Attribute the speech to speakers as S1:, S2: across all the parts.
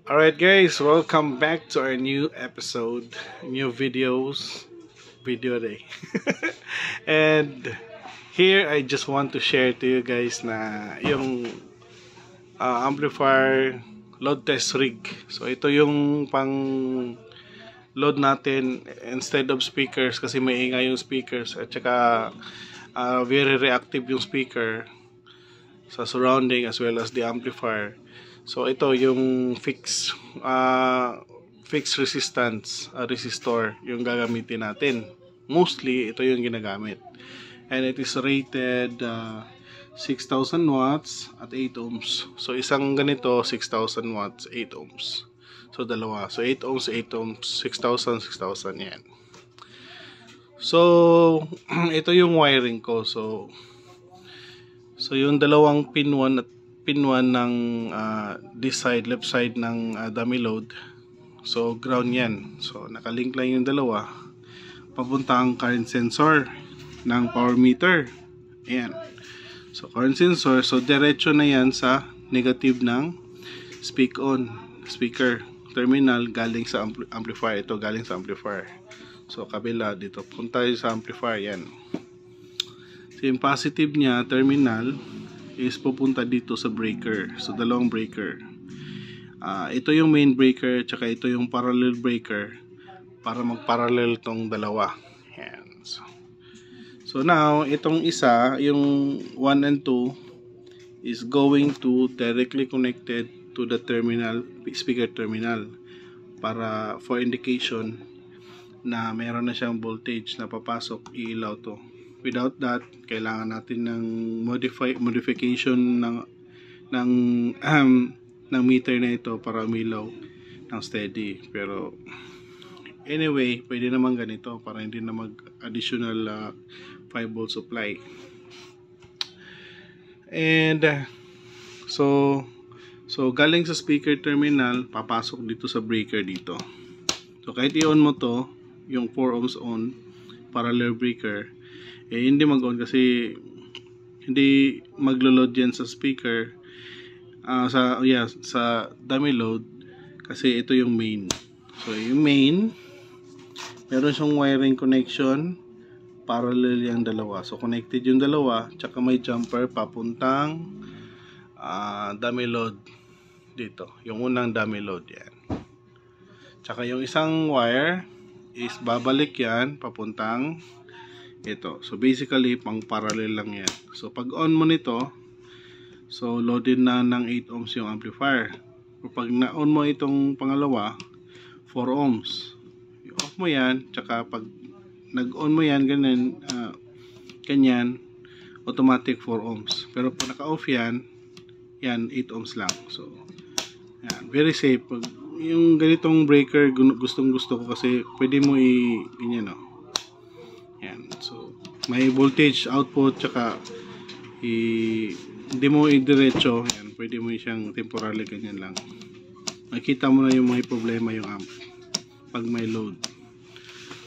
S1: Alright guys, welcome back to our new episode, new video day. And here I just want to share to you guys na yung amplifier load test rig. So ito yung pang load natin instead of speakers kasi maingay yung speakers at saka very reactive yung speaker sa surrounding as well as the amplifier. So ito yung fixed resistance resistor yung gagamitin natin. Mostly ito yung ginagamit. And it is rated 6,000 watts at 8 ohms. So isang ganito 6,000 watts, 8 ohms. So dalawa. So 8 ohms, 8 ohms, 6,000, 6,000 yan. So ito yung wiring ko. So yung dalawang pin 1 at pin 1 ng this side, left side ng dummy load. So ground yan. So nakalink lang yung dalawa. Papunta ang current sensor ng power meter. Ayan. So current sensor. So diretso na yan sa negative ng speaker terminal galing sa amplifier. Ito galing sa amplifier. So kabila dito. Punta sa amplifier yan. So yung positive niya terminal is pupunta dito sa breaker. So dalawang breaker. Ito yung main breaker tsaka ito yung parallel breaker para mag-parallel tong dalawa. Yan. So now, itong isa, yung 1 and 2 is going to directly connected to the terminal, speaker terminal para for indication na meron na siyang voltage na papasok, iilaw to. Without that, kailangan natin ng modification ng meter na ito para umilaw ng steady. Pero anyway, pwede naman ganito para hindi na mag-additional 5 volt supply. And so galing sa speaker terminal, papasok dito sa breaker dito. So kahit i-on mo to, yung 4 ohms on, parallel breaker, hindi mag-on kasi hindi maglo-load yan sa speaker sa dummy load kasi ito yung main. So yung main meron siyang wiring connection, parallel yung dalawa. So connected yung dalawa, tsaka may jumper papuntang dummy load dito. Yung unang dummy load yan. Tsaka yung isang wire is babalik yan papuntang ito. So basically pang parallel lang yan. So pag on mo nito, so loaded na ng 8 ohms yung amplifier. Pag na-on mo itong pangalawa, 4 ohms. I-off mo yan, tsaka pag nag-on mo yan, ganyan, automatic 4 ohms. Pero pag naka-off yan, 8 ohms lang. So, yan, very safe. Pag yung ganitong breaker, gustong gusto ko kasi pwede mo ganyan, no? Yan, so, may voltage output, tsaka hindi mo i-diretso, yan, pwede mo siyang temporarily ganyan lang. Makita mo na yung may problema yung amp pag may load.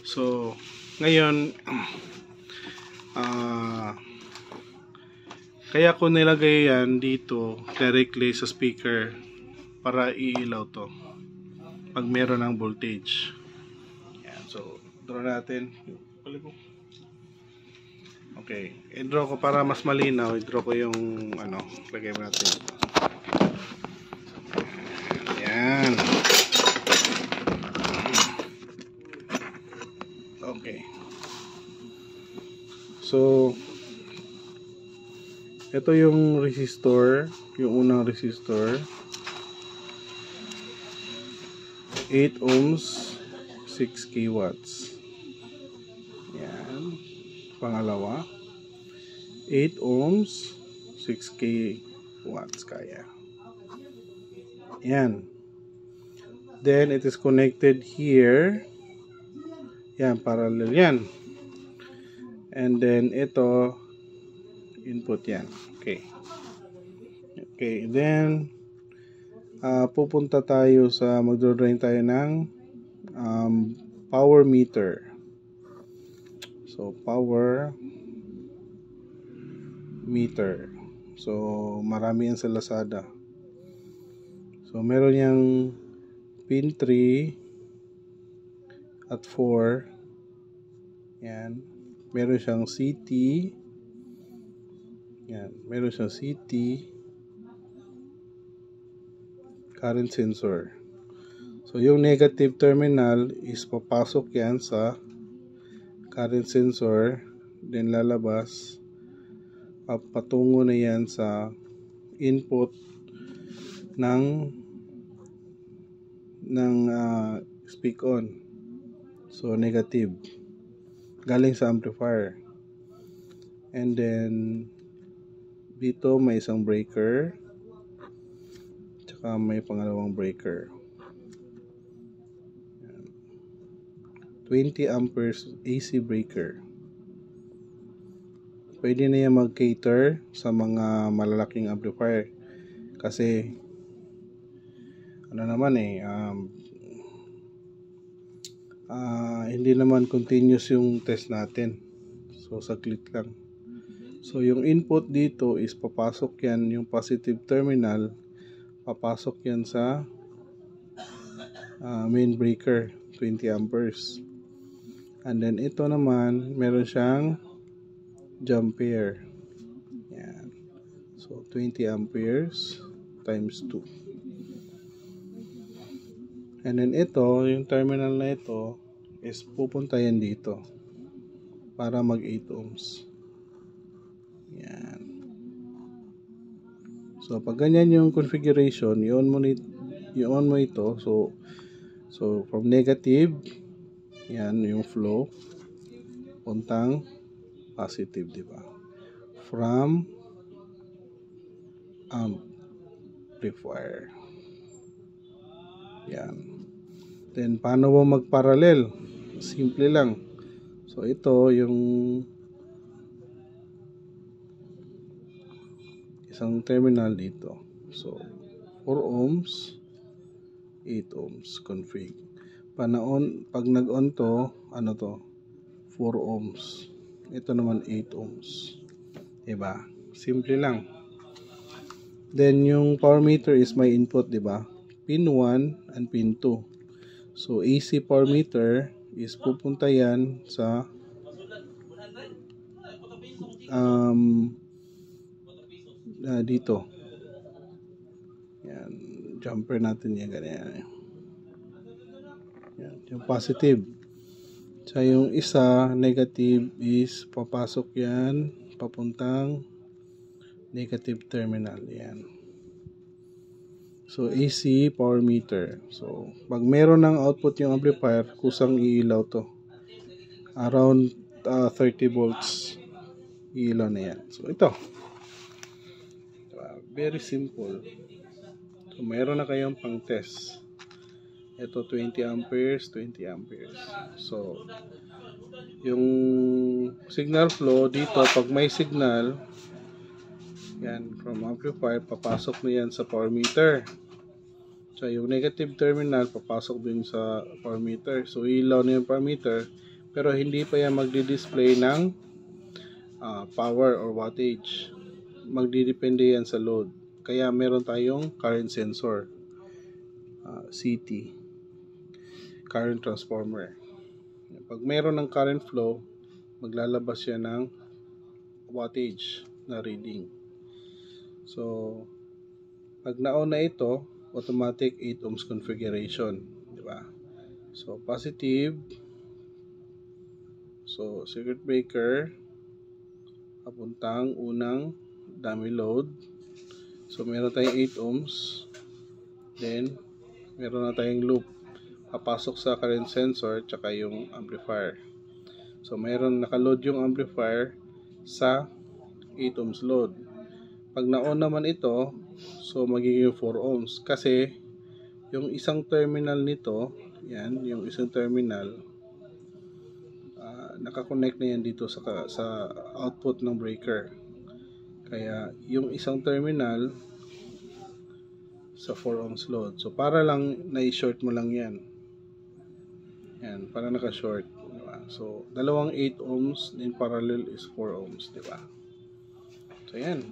S1: So ngayon kaya ko nilagay yan dito directly sa speaker para iilaw to pag meron ng voltage. Yan, so draw natin. Okay, i-draw ko para mas malinaw. I-draw ko yung lagay mo natin. Yan. Okay. So ito yung resistor, yung unang resistor. 8 ohms, 6k watts. Yan. Pangalawa, 8 ohms, 6k watts kaya. Yan. Then it is connected here. Yan, parallel yan. And then ito input yan. Okay. Okay, then pupunta tayo sa magdo-drain tayo ng power meter. So power meter. So marami yan sa Lazada. So meron yang pin 3 at 4. Yan. Meron siyang CT. Yan. Meron siyang CT. Current sensor. So yung negative terminal is papasok yan sa current sensor. Then lalabas. Patungo na yan sa input ng speak on. So negative galing sa amplifier. And then dito may isang breaker, tsaka may pangalawang breaker. 20 amperes AC breaker. Pwede na yan mag-cater sa mga malalaking amplifier kasi ano naman hindi naman continuous yung test natin. So saglit lang. So yung input dito is papasok yan, yung positive terminal papasok yan sa main breaker, 20 amperes. And then ito naman meron siyang jump pair. Yan. So 20 amperes times 2. And then ito, yung terminal na ito is pupunta yan dito para mag 8 ohms. Yan. So pag ganyan yung configuration, i-on mo ito. So from negative, yan yung flow puntang positive, di ba? From amplifier. Yan. Then paano mo mag-parallel? Simple lang. So ito yung isang terminal dito. So 4 ohms, 8 ohms config. Pag nag-on to, ano to? 4 ohms. Ito naman 8 ohms. Diba? Simple lang. Then yung power meter is my input, diba? Pin 1 and pin 2. So AC power meter is pupunta yan sa dito. Yan, jumper natin yan ganyan. Yan, yung positive. So yung isa negative is papasok yan papuntang negative terminal. Yan. So AC power meter. So pag meron ng output yung amplifier, kusang iilaw to. Around 30 volts iilaw na yan. So ito. Very simple. So meron na kayong pang test. Ito 20 amperes, 20 amperes. So yung signal flow dito, pag may signal yan from amplifier, papasok na yan sa power meter. So yung negative terminal papasok din sa power meter. So ilaw na yung power meter, pero hindi pa yan magdi-display ng power or wattage. Magdidepende yan sa load. Kaya meron tayong current sensor, CT, current transformer. Pag meron ng current flow, maglalabas siya ng wattage na reading. So pag na-on na ito, automatic 8 ohms configuration, di ba? So positive, so circuit breaker papuntang unang dummy load. So meron tayong 8 ohms. Then meron na tayong loop papasok sa current sensor tsaka yung amplifier. So meron naka-load yung amplifier sa 8 ohms load. Pag na-on naman ito, so magiging 4 ohms kasi yung isang terminal nito, yan, yung isang terminal nakakonect na yan dito sa output ng breaker. Kaya yung isang terminal sa 4 ohms load. So para lang na-short mo lang yan. Yan, para naka-short, diba? So dalawang 8 ohms in parallel is 4 ohms, diba? So yan.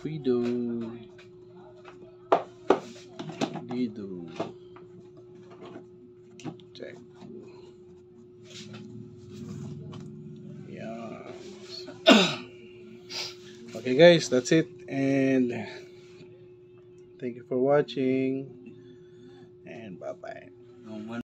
S1: Freedom. Check. Yeah. Okay guys, that's it. And thank you for watching. And bye-bye.